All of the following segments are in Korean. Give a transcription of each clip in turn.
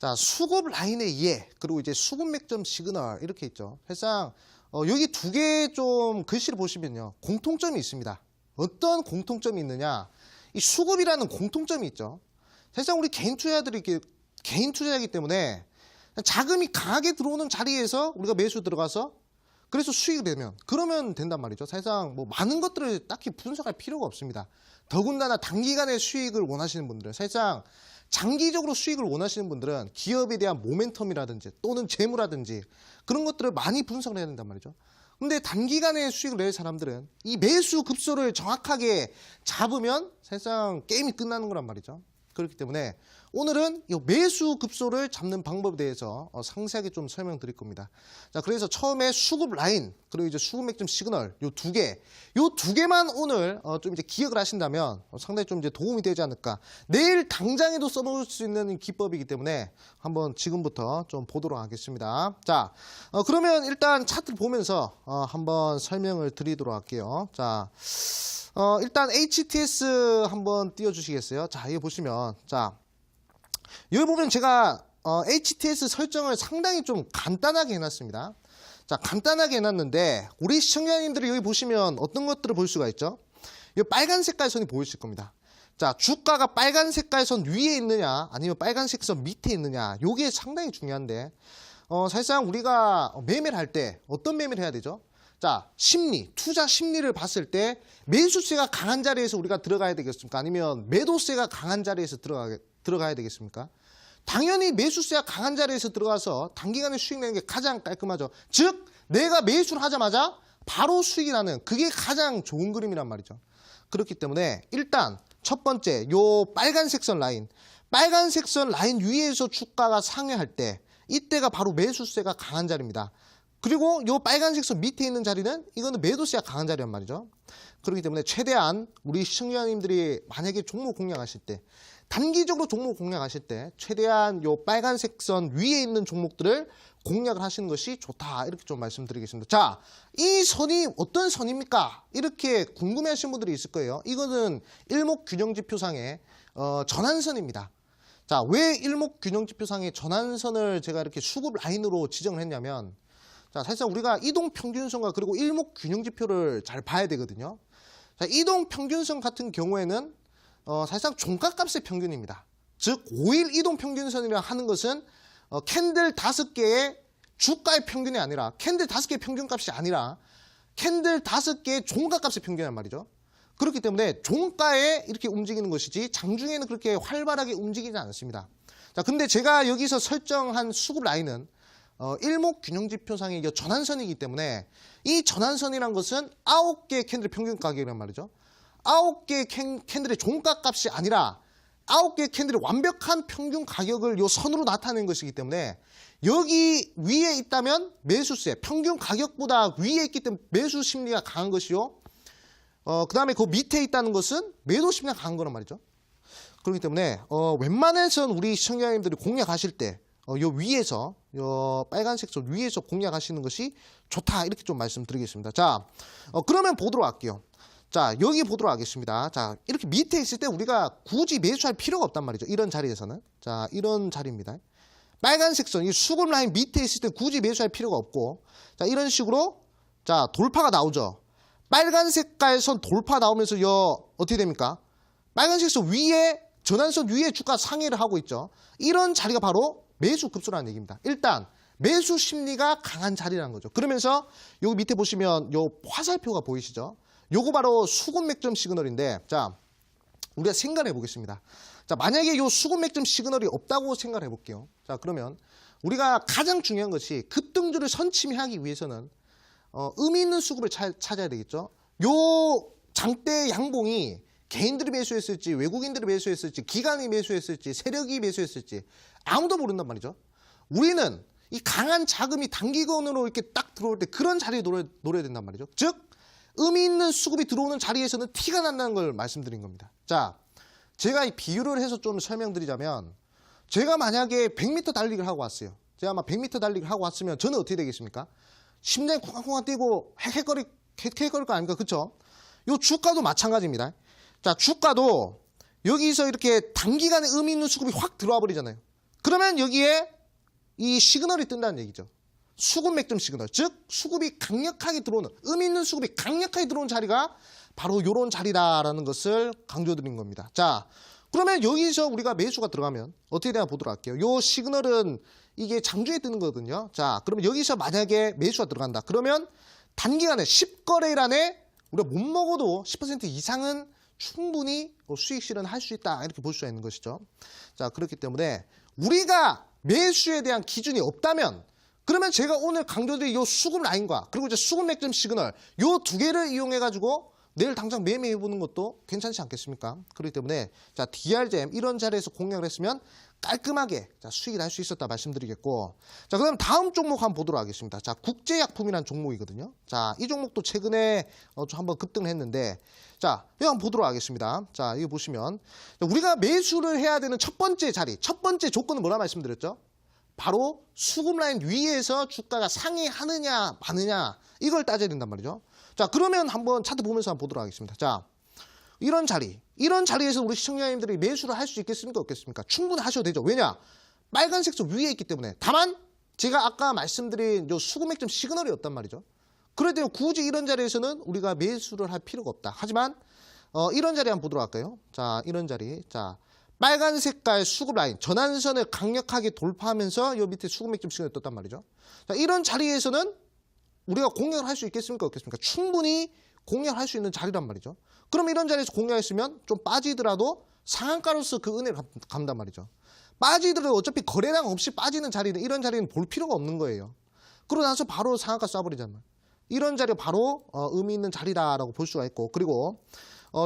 자, 수급 라인의 이해, 그리고 이제 수급 맥점 시그널 이렇게 있죠. 사실상 여기 두 개 좀 글씨를 보시면요. 공통점이 있습니다. 어떤 공통점이 있느냐? 이 수급이라는 공통점이 있죠. 사실상 우리 개인 투자자들이 이렇게 개인 투자이기 때문에 자금이 강하게 들어오는 자리에서 우리가 매수 들어가서 그래서 수익이 되면 그러면 된단 말이죠. 사실상 뭐 많은 것들을 딱히 분석할 필요가 없습니다. 더군다나 단기간의 수익을 원하시는 분들은 사실상 장기적으로 수익을 원하시는 분들은 기업에 대한 모멘텀이라든지 또는 재무라든지 그런 것들을 많이 분석을 해야 된단 말이죠. 근데 단기간에 수익을 낼 사람들은 이 매수 급소를 정확하게 잡으면 사실상 게임이 끝나는 거란 말이죠. 그렇기 때문에 오늘은 이 매수 급소를 잡는 방법에 대해서 상세하게 좀 설명드릴 겁니다. 자, 그래서 처음에 수급 라인 그리고 이제 수급 맥점 시그널 요 두 개만 오늘 좀 이제 기억을 하신다면 상당히 좀 이제 도움이 되지 않을까. 내일 당장에도 써볼 수 있는 기법이기 때문에 한번 지금부터 좀 보도록 하겠습니다. 자, 그러면 일단 차트를 보면서 한번 설명을 드리도록 할게요. 자. 일단 HTS 한번 띄워주시겠어요? 자, 이거 보시면, 자, 여기 보면 제가 HTS 설정을 상당히 좀 간단하게 해놨습니다. 자, 간단하게 해놨는데 우리 시청자님들이 여기 보시면 어떤 것들을 볼 수가 있죠? 이 빨간 색깔 선이 보이실 겁니다. 자, 주가가 빨간 색깔 선 위에 있느냐 아니면 빨간색 선 밑에 있느냐 요게 상당히 중요한데 사실상 우리가 매매를 할 때 어떤 매매를 해야 되죠? 자, 심리, 투자 심리를 봤을 때 매수세가 강한 자리에서 우리가 들어가야 되겠습니까? 아니면 매도세가 강한 자리에서 들어가야 되겠습니까? 당연히 매수세가 강한 자리에서 들어가서 단기간에 수익 내는 게 가장 깔끔하죠. 즉, 내가 매수를 하자마자 바로 수익이 나는 그게 가장 좋은 그림이란 말이죠. 그렇기 때문에 일단 첫 번째 요 빨간색 선 라인 위에서 주가가 상회할 때 이때가 바로 매수세가 강한 자리입니다. 그리고 요 빨간색 선 밑에 있는 자리는 이거는 매도세가 강한 자리란 말이죠. 그렇기 때문에 최대한 우리 시청자님들이 만약에 종목 공략하실 때 단기적으로 종목 공략하실 때 최대한 요 빨간색 선 위에 있는 종목들을 공략을 하시는 것이 좋다 이렇게 좀 말씀드리겠습니다. 자, 이 선이 어떤 선입니까? 이렇게 궁금해하시는 분들이 있을 거예요. 이거는 일목균형지표상의 전환선입니다. 자, 왜 일목균형지표상의 전환선을 제가 이렇게 수급 라인으로 지정을 했냐면 자, 사실상 우리가 이동평균선과 그리고 일목균형지표를 잘 봐야 되거든요. 자, 이동평균선 같은 경우에는 사실상 종가값의 평균입니다. 즉 5일 이동평균선이라 하는 것은 캔들 5개의 주가의 평균이 아니라 캔들 5개의 평균값이 아니라 캔들 5개의 종가값의 평균이란 말이죠. 그렇기 때문에 종가에 이렇게 움직이는 것이지 장중에는 그렇게 활발하게 움직이지 않습니다. 자, 근데 제가 여기서 설정한 수급 라인은 일목균형지표상의 전환선이기 때문에 이 전환선이란 것은 9개의 캔들의 평균 가격이란 말이죠. 9개의 캔들의 종가값이 아니라 9개의 캔들의 완벽한 평균 가격을 이 선으로 나타낸 것이기 때문에 여기 위에 있다면 매수세, 평균 가격보다 위에 있기 때문에 매수 심리가 강한 것이요. 그 다음에 그 밑에 있다는 것은 매도 심리가 강한 거란 말이죠. 그렇기 때문에 웬만해서는 우리 시청자님들이 공략하실 때 요 위에서 요 빨간색 선 위에서 공략하시는 것이 좋다 이렇게 좀 말씀드리겠습니다. 자, 그러면 보도록 할게요. 자, 여기 보도록 하겠습니다. 자, 이렇게 밑에 있을 때 우리가 굳이 매수할 필요가 없단 말이죠. 이런 자리에서는. 자, 이런 자리입니다. 빨간색 선, 이 수급 라인 밑에 있을 때 굳이 매수할 필요가 없고 자, 이런 식으로 자, 돌파가 나오죠. 빨간 색깔 선 돌파 나오면서 어떻게 됩니까? 빨간색 선 위에 전환선 위에 주가 상회를 하고 있죠. 이런 자리가 바로 매수 급소라는 얘기입니다. 일단 매수 심리가 강한 자리라는 거죠. 그러면서 여기 밑에 보시면 요 화살표가 보이시죠? 요거 바로 수급 맥점 시그널인데 자, 우리가 생각을 해보겠습니다. 자, 만약에 요 수급 맥점 시그널이 없다고 생각을 해볼게요. 자, 그러면 우리가 가장 중요한 것이 급등주를 선침하기 위해서는 의미 있는 수급을 찾아야 되겠죠. 요 장대 양봉이 개인들이 매수했을지 외국인들이 매수했을지 기관이 매수했을지 세력이 매수했을지 아무도 모른단 말이죠. 우리는 이 강한 자금이 단기간으로 이렇게 딱 들어올 때 그런 자리에 노려야 된단 말이죠. 즉 의미 있는 수급이 들어오는 자리에서는 티가 난다는 걸 말씀드린 겁니다. 자, 제가 이 비유를 해서 좀 설명드리자면 제가 만약에 100m 달리기를 하고 왔어요. 제가 막 100m 달리기를 하고 왔으면 저는 어떻게 되겠습니까? 심장이 쿵쾅쿵쾅 뛰고 헥헥거릴 거 아닙니까? 그쵸? 요 주가도 마찬가지입니다. 자, 주가도 여기서 이렇게 단기간에 의미 있는 수급이 확 들어와 버리잖아요. 그러면 여기에 이 시그널이 뜬다는 얘기죠. 수급 맥점 시그널, 즉 수급이 강력하게 들어오는, 의미 있는 수급이 강력하게 들어오는 자리가 바로 이런 자리다라는 것을 강조드린 겁니다. 자, 그러면 여기서 우리가 매수가 들어가면 어떻게 되나 보도록 할게요. 요 시그널은 이게 장중에 뜨는 거거든요. 자, 그러면 여기서 만약에 매수가 들어간다. 그러면 단기간에 10거래일 안에 우리가 못 먹어도 10% 이상은 충분히 수익 실현할 수 있다. 이렇게 볼 수가 있는 것이죠. 자, 그렇기 때문에 우리가 매수에 대한 기준이 없다면 그러면 제가 오늘 강조드린 이 수급 라인과 그리고 이제 수급 맥점 시그널 요 두 개를 이용해 가지고 내일 당장 매매해 보는 것도 괜찮지 않겠습니까? 그렇기 때문에 자, DRGM 이런 자리에서 공략을 했으면 깔끔하게 자, 수익을 할 수 있었다 말씀드리겠고, 자, 그럼 다음 종목 한번 보도록 하겠습니다. 자, 국제약품이라는 종목이거든요. 자, 이 종목도 최근에 좀 한번 급등을 했는데, 자, 이거 한번 보도록 하겠습니다. 자, 이거 보시면 우리가 매수를 해야 되는 첫 번째 자리, 첫 번째 조건은 뭐라 말씀드렸죠? 바로 수급 라인 위에서 주가가 상회하느냐 마느냐 이걸 따져야 된단 말이죠. 자, 그러면 한번 차트 보면서 한번 보도록 하겠습니다. 자, 이런 자리에서 우리 시청자님들이 매수를 할 수 있겠습니까? 없겠습니까? 충분히 하셔도 되죠. 왜냐? 빨간색 선 위에 있기 때문에. 다만 제가 아까 말씀드린 요 수급 맥점 시그널이 없단 말이죠. 그럴 때는 굳이 이런 자리에서는 우리가 매수를 할 필요가 없다. 하지만 이런 자리 한번 보도록 할까요? 자, 이런 자리. 자, 빨간 색깔 수급 라인, 전환선을 강력하게 돌파하면서 요 밑에 수급 맥점 시그널이 떴단 말이죠. 자, 이런 자리에서는 우리가 공략을 할 수 있겠습니까? 없겠습니까? 충분히 공략할 수 있는 자리란 말이죠. 그럼 이런 자리에서 공략했으면 좀 빠지더라도 상한가로서 그 은혜를 갚는단 말이죠. 빠지더라도 어차피 거래량 없이 빠지는 자리는 이런 자리는 볼 필요가 없는 거예요. 그러고 나서 바로 상한가 쏴버리잖아요. 이런 자리 바로 의미 있는 자리다라고 볼 수가 있고, 그리고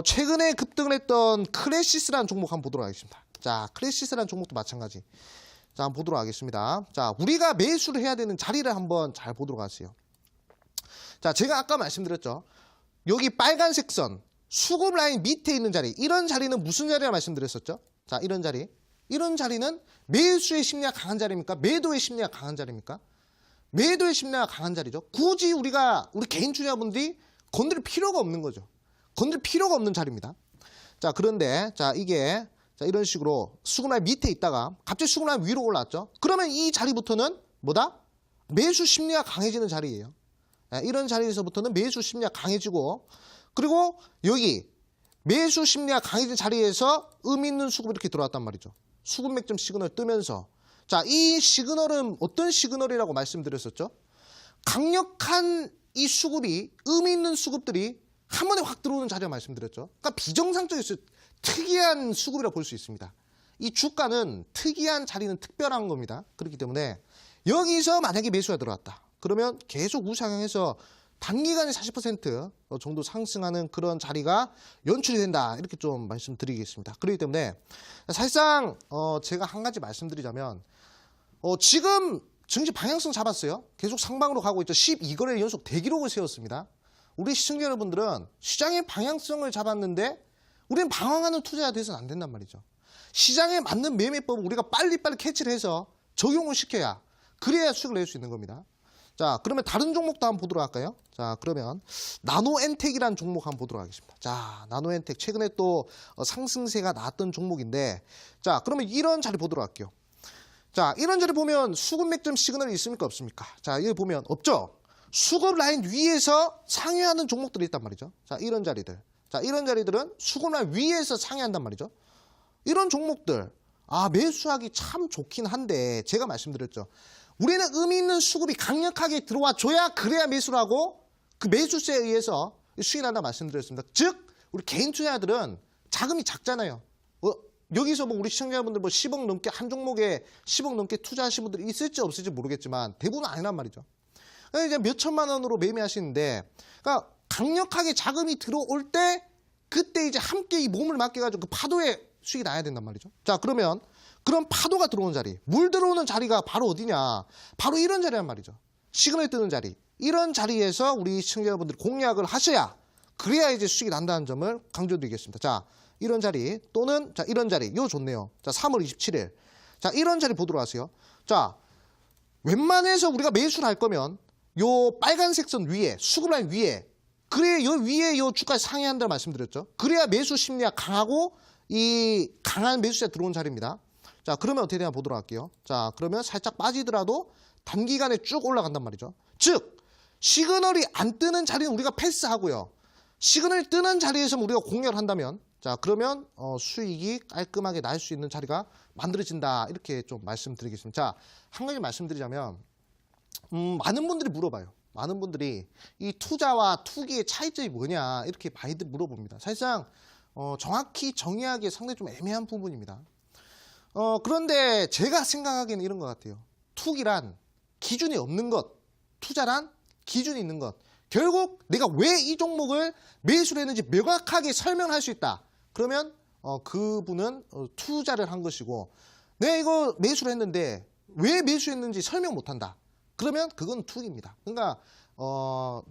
최근에 급등을 했던 크레시스라는 종목 한번 보도록 하겠습니다. 자, 크레시스라는 종목도 마찬가지. 자, 한번 보도록 하겠습니다. 자, 우리가 매수를 해야 되는 자리를 한번 잘 보도록 하세요. 자, 제가 아까 말씀드렸죠. 여기 빨간색 선, 수급 라인 밑에 있는 자리, 이런 자리는 무슨 자리라 말씀드렸었죠? 자, 이런 자리. 이런 자리는 매수의 심리가 강한 자리입니까? 매도의 심리가 강한 자리입니까? 매도의 심리가 강한 자리죠. 굳이 우리 개인 투자분들이 건드릴 필요가 없는 거죠. 건드릴 필요가 없는 자리입니다. 자, 그런데 자, 이게 자, 이런 식으로 수급 라인 밑에 있다가 갑자기 수급 라인 위로 올라왔죠. 그러면 이 자리부터는 뭐다? 매수 심리가 강해지는 자리예요. 이런 자리에서부터는 매수 심리가 강해지고, 그리고 여기 매수 심리가 강해진 자리에서 의미 있는 수급이 이렇게 들어왔단 말이죠. 수급 맥점 시그널 뜨면서, 자, 이 시그널은 어떤 시그널이라고 말씀드렸었죠? 강력한 이 수급이, 의미 있는 수급들이 한 번에 확 들어오는 자리라 말씀드렸죠. 그러니까 비정상적인 특이한 수급이라고 볼 수 있습니다. 이 주가는 특이한 자리는 특별한 겁니다. 그렇기 때문에 여기서 만약에 매수가 들어왔다. 그러면 계속 우상향해서 단기간에 40% 정도 상승하는 그런 자리가 연출이 된다. 이렇게 좀 말씀드리겠습니다. 그렇기 때문에 사실상 제가 한 가지 말씀드리자면 지금 증시 방향성 잡았어요. 계속 상방으로 가고 있죠. 12거래 연속 대기록을 세웠습니다. 우리 시청자 여러분들은 시장의 방향성을 잡았는데 우리는 방황하는 투자가 돼서는 안 된단 말이죠. 시장에 맞는 매매법을 우리가 빨리빨리 캐치를 해서 적용을 시켜야, 그래야 수익을 낼 수 있는 겁니다. 자, 그러면 다른 종목도 한번 보도록 할까요? 자, 그러면 나노엔텍이라는 종목 한번 보도록 하겠습니다. 자, 나노엔텍 최근에 또 상승세가 나왔던 종목인데, 자, 그러면 이런 자리 보도록 할게요. 자, 이런 자리 보면 수급 맥점 시그널이 있습니까? 없습니까? 자, 여기 보면 없죠? 수급 라인 위에서 상회하는 종목들이 있단 말이죠. 자, 이런 자리들. 자, 이런 자리들은 수급 라인 위에서 상회한단 말이죠. 이런 종목들, 매수하기 참 좋긴 한데, 제가 말씀드렸죠. 우리는 의미 있는 수급이 강력하게 들어와 줘야, 그래야 매수를 하고 그 매수세에 의해서 수익이 난다 말씀드렸습니다. 즉 우리 개인 투자자들은 자금이 작잖아요. 여기서 뭐 우리 시청자분들 뭐 10억 넘게 한 종목에 10억 넘게 투자하신 분들이 있을지 없을지 모르겠지만 대부분 아니란 말이죠. 그러니까 이제 몇 천만 원으로 매매하시는데, 그러니까 강력하게 자금이 들어올 때 그때 이제 함께 이 몸을 맡겨가지고 그 파도에 수익이 나야 된단 말이죠. 자, 그러면 그런 파도가 들어오는 자리, 물 들어오는 자리가 바로 어디냐? 바로 이런 자리란 말이죠. 시그널 뜨는 자리. 이런 자리에서 우리 시청자분들이 공략을 하셔야, 그래야 이제 수익이 난다는 점을 강조드리겠습니다. 자, 이런 자리 또는 자, 이런 자리. 요 좋네요. 자, 3월 27일. 자, 이런 자리 보도록 하세요. 자, 웬만해서 우리가 매수를 할 거면 요 빨간색 선 위에, 수급 라인 위에, 그래야 요 위에 요 주가 상회한다고 말씀드렸죠. 그래야 매수 심리가 강하고 이 강한 매수자 들어온 자리입니다. 자, 그러면 어떻게 되나 보도록 할게요. 자, 그러면 살짝 빠지더라도 단기간에 쭉 올라간단 말이죠. 즉, 시그널이 안 뜨는 자리는 우리가 패스하고요. 시그널이 뜨는 자리에서 우리가 공략을 한다면, 자, 그러면 수익이 깔끔하게 날 수 있는 자리가 만들어진다. 이렇게 좀 말씀드리겠습니다. 자, 한 가지 말씀드리자면, 많은 분들이 물어봐요. 많은 분들이 이 투자와 투기의 차이점이 뭐냐 이렇게 많이들 물어봅니다. 사실상 정확히 정의하기에 상당히 좀 애매한 부분입니다. 그런데 제가 생각하기에는 이런 것 같아요. 투기란 기준이 없는 것, 투자란 기준이 있는 것. 결국 내가 왜 이 종목을 매수를 했는지 명확하게 설명할 수 있다. 그러면 그분은 투자를 한 것이고, 내가 이거 매수를 했는데 왜 매수했는지 설명 못한다. 그러면 그건 투기입니다. 그러니까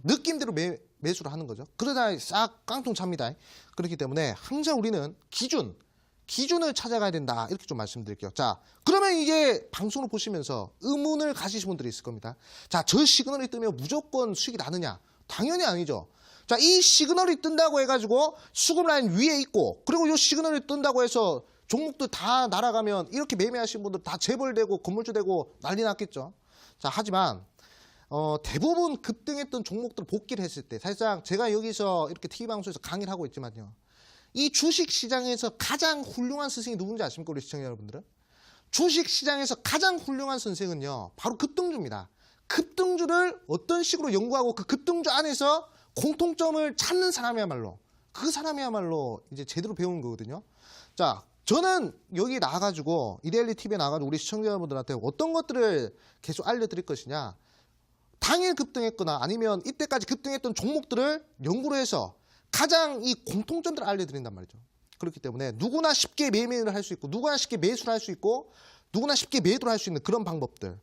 느낌대로 매수를 하는 거죠. 그러다 싹 깡통 찹니다. 그렇기 때문에 항상 우리는 기준을 찾아가야 된다. 이렇게 좀 말씀드릴게요. 자, 그러면 이제 방송을 보시면서 의문을 가지신 분들이 있을 겁니다. 자, 저 시그널이 뜨면 무조건 수익이 나느냐? 당연히 아니죠. 자, 이 시그널이 뜬다고 해가지고 수급 라인 위에 있고, 그리고 이 시그널이 뜬다고 해서 종목들 다 날아가면 이렇게 매매하신 분들 다 재벌되고 건물주 되고 난리 났겠죠. 자, 하지만 대부분 급등했던 종목들 복귀를 했을 때, 사실상 제가 여기서 이렇게 TV방송에서 강의를 하고 있지만요, 이 주식시장에서 가장 훌륭한 선생이 누군지 아십니까? 우리 시청자 여러분들은? 주식시장에서 가장 훌륭한 선생은요, 바로 급등주입니다. 급등주를 어떤 식으로 연구하고 그 급등주 안에서 공통점을 찾는 사람이야말로, 그 사람이야말로 이제 제대로 배우는 거거든요. 자, 저는 여기 나와가지고 이데일리 TV에 나와가지고 우리 시청자분들한테 어떤 것들을 계속 알려드릴 것이냐, 당일 급등했거나 아니면 이때까지 급등했던 종목들을 연구를 해서 가장 이 공통점들을 알려드린단 말이죠. 그렇기 때문에 누구나 쉽게 매매를 할 수 있고, 누구나 쉽게 매수를 할 수 있고, 누구나 쉽게 매도를 할 수 있는 그런 방법들.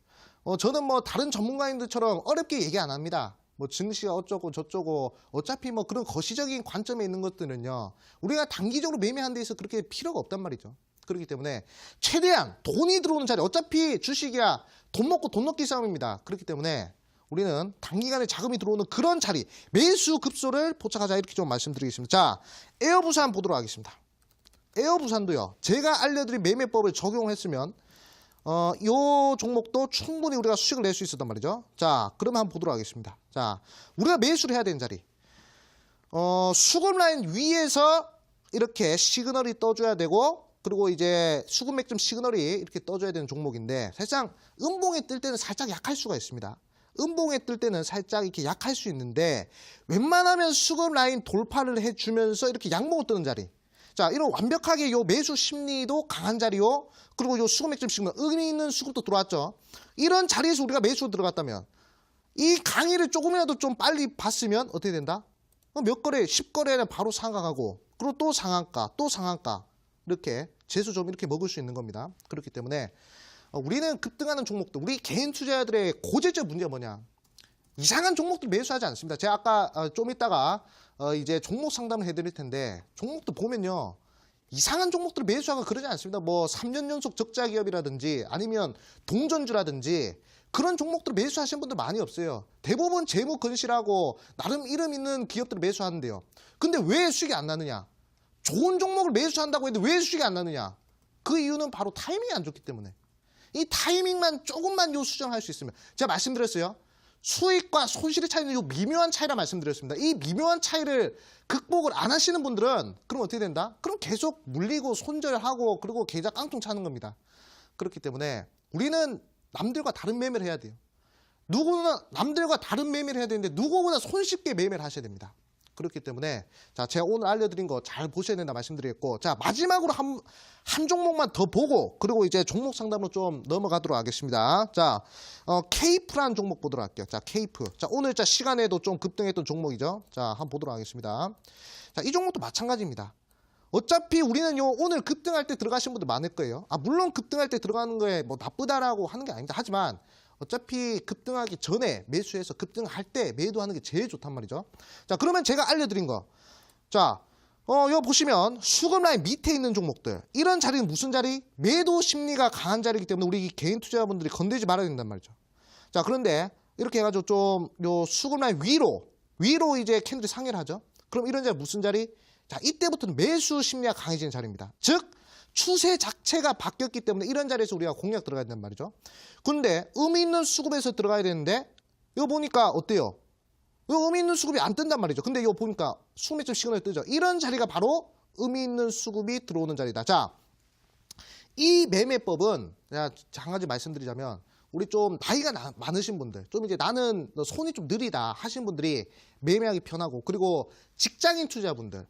저는 뭐 다른 전문가님들처럼 어렵게 얘기 안 합니다. 뭐 증시가 어쩌고 저쩌고, 어차피 뭐 그런 거시적인 관점에 있는 것들은요, 우리가 단기적으로 매매하는 데 있어서 그렇게 필요가 없단 말이죠. 그렇기 때문에 최대한 돈이 들어오는 자리, 어차피 주식이야 돈 먹고 돈 넣기 싸움입니다. 그렇기 때문에 우리는 단기간에 자금이 들어오는 그런 자리, 매수 급소를 포착하자, 이렇게 좀 말씀드리겠습니다. 자, 에어부산 보도록 하겠습니다. 에어부산도요, 제가 알려드린 매매법을 적용했으면 이 종목도 충분히 우리가 수익을 낼 수 있었단 말이죠. 자, 그러면 한번 보도록 하겠습니다. 자, 우리가 매수를 해야 되는 자리, 수급 라인 위에서 이렇게 시그널이 떠줘야 되고, 그리고 이제 수급 맥점 시그널이 이렇게 떠줘야 되는 종목인데, 사실상 음봉에 뜰 때는 살짝 약할 수가 있습니다. 음봉에 뜰 때는 살짝 이렇게 약할 수 있는데, 웬만하면 수급 라인 돌파를 해주면서 이렇게 양봉을 뜨는 자리, 자, 이런 완벽하게 요 매수 심리도 강한 자리요, 그리고 요 수급 맥점 시그널, 의미 있는 수급도 들어왔죠. 이런 자리에서 우리가 매수 들어갔다면, 이 강의를 조금이라도 좀 빨리 봤으면 어떻게 된다? 몇 거래, 10거래는 바로 상각하고, 그리고 또 상한가, 또 상한가, 이렇게 재수 좀 이렇게 먹을 수 있는 겁니다. 그렇기 때문에 우리는 급등하는 종목들, 우리 개인 투자자들의 고질적 문제가 뭐냐? 이상한 종목들 매수하지 않습니다. 제가 아까 좀 이따가 이제 종목 상담을 해드릴 텐데, 종목들 보면요, 이상한 종목들을 매수하고 그러지 않습니다. 뭐 3년 연속 적자 기업이라든지 아니면 동전주라든지 그런 종목들을 매수하시는 분들 많이 없어요. 대부분 재무 건실하고 나름 이름 있는 기업들을 매수하는데요. 근데 왜 수익이 안 나느냐? 좋은 종목을 매수한다고 해도 왜 수익이 안 나느냐? 그 이유는 바로 타이밍이 안 좋기 때문에. 이 타이밍만 조금만 수정할 수 있으면, 제가 말씀드렸어요. 수익과 손실의 차이는 이 미묘한 차이라 말씀드렸습니다. 이 미묘한 차이를 극복을 안 하시는 분들은 그럼 어떻게 된다? 그럼 계속 물리고 손절하고 그리고 계좌 깡통 차는 겁니다. 그렇기 때문에 우리는 남들과 다른 매매를 해야 돼요. 누구나 남들과 다른 매매를 해야 되는데 누구보다 손쉽게 매매를 하셔야 됩니다. 그렇기 때문에 자, 제가 오늘 알려드린 거 잘 보셔야 된다 말씀드리겠고, 자, 마지막으로 한 종목만 더 보고 그리고 이제 종목 상담으로 좀 넘어가도록 하겠습니다. 자, 케이프라는 종목 보도록 할게요. 자, 케이프. 자, 오늘 자 시간에도 좀 급등했던 종목이죠. 자, 한번 보도록 하겠습니다. 자, 이 종목도 마찬가지입니다. 어차피 우리는 오늘 급등할 때 들어가신 분들 많을 거예요. 물론 급등할 때 들어가는 거에 뭐 나쁘다라고 하는 게 아닙니다. 하지만 어차피 급등하기 전에 매수해서 급등할 때 매도하는 게 제일 좋단 말이죠. 자, 그러면 제가 알려드린 거. 자, 여기 보시면 수급 라인 밑에 있는 종목들. 이런 자리는 무슨 자리? 매도 심리가 강한 자리이기 때문에 우리 개인 투자자분들이 건들지 말아야 된단 말이죠. 자, 그런데 이렇게 해가지고 좀 요 수급 라인 위로 이제 캔들이 상회를 하죠. 그럼 이런 자리 무슨 자리? 자, 이때부터는 매수 심리가 강해지는 자리입니다. 즉, 추세 자체가 바뀌었기 때문에 이런 자리에서 우리가 공략 들어가야 된단 말이죠. 근데 의미 있는 수급에서 들어가야 되는데 이거 보니까 어때요? 이거 의미 있는 수급이 안 뜬단 말이죠. 근데 이거 보니까 수급 맥점 시그널 뜨죠. 이런 자리가 바로 의미 있는 수급이 들어오는 자리다. 자, 이 매매법은 제가 한 가지 말씀드리자면 우리 좀 나이가 많으신 분들, 좀 이제 나는 손이 좀 느리다 하신 분들이 매매하기 편하고, 그리고 직장인 투자분들,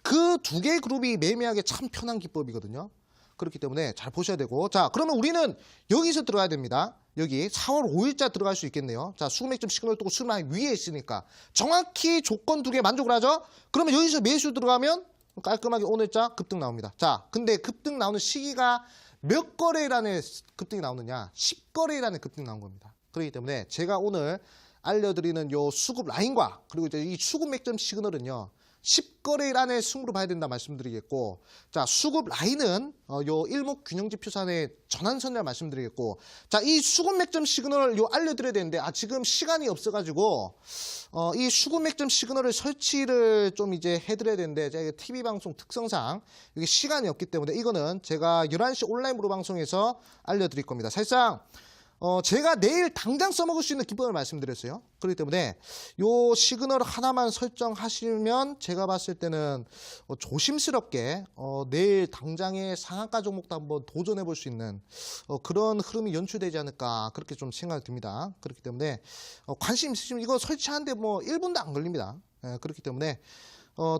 그 두 개의 그룹이 매매하기 참 편한 기법이거든요. 그렇기 때문에 잘 보셔야 되고, 자, 그러면 우리는 여기서 들어가야 됩니다. 여기 4월 5일자 들어갈 수 있겠네요. 자, 수급 맥점 시그널 뜨고 수급 라인 위에 있으니까 정확히 조건 두 개 만족을 하죠. 그러면 여기서 매수 들어가면 깔끔하게 오늘자 급등 나옵니다. 자, 근데 급등 나오는 시기가 몇 거래일 안에 급등이 나오느냐? 10거래일 안에 급등이 나온 겁니다. 그렇기 때문에 제가 오늘 알려드리는 요 수급 라인과 그리고 이제 이 수급 맥점 시그널은요, 10거래일 안에 승부를 봐야 된다 말씀드리겠고, 자, 수급 라인은 요 일목균형지표선의 전환선이라 말씀드리겠고, 자, 이 수급 맥점 시그널을 요 알려드려야 되는데, 지금 시간이 없어가지고 이 수급 맥점 시그널을 설치를 좀 이제 해드려야 되는데, 제가 TV 방송 특성상 여기 시간이 없기 때문에 이거는 제가 11시 온라인 무료 방송에서 알려드릴 겁니다. 사실상 제가 내일 당장 써먹을 수 있는 기법을 말씀드렸어요. 그렇기 때문에 요 시그널 하나만 설정하시면 제가 봤을 때는 조심스럽게 내일 당장의 상한가 종목도 한번 도전해 볼 수 있는 그런 흐름이 연출되지 않을까, 그렇게 좀 생각이 듭니다. 그렇기 때문에 관심 있으시면 이거 설치하는데 뭐 1분도 안 걸립니다. 그렇기 때문에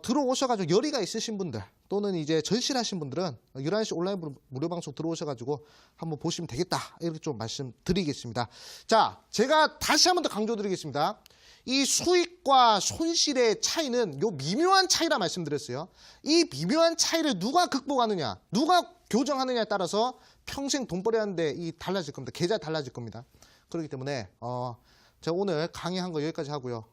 들어오셔가지고 열의가 있으신 분들 또는 이제 절실하신 분들은 11시 온라인 무료 방송 들어오셔가지고 한번 보시면 되겠다, 이렇게 좀 말씀드리겠습니다. 자, 제가 다시 한번 더 강조드리겠습니다. 이 수익과 손실의 차이는 요 미묘한 차이라 말씀드렸어요. 이 미묘한 차이를 누가 극복하느냐, 누가 교정하느냐에 따라서 평생 돈벌이 하는데 달라질 겁니다. 계좌 달라질 겁니다. 그렇기 때문에 제가 오늘 강의한 거 여기까지 하고요.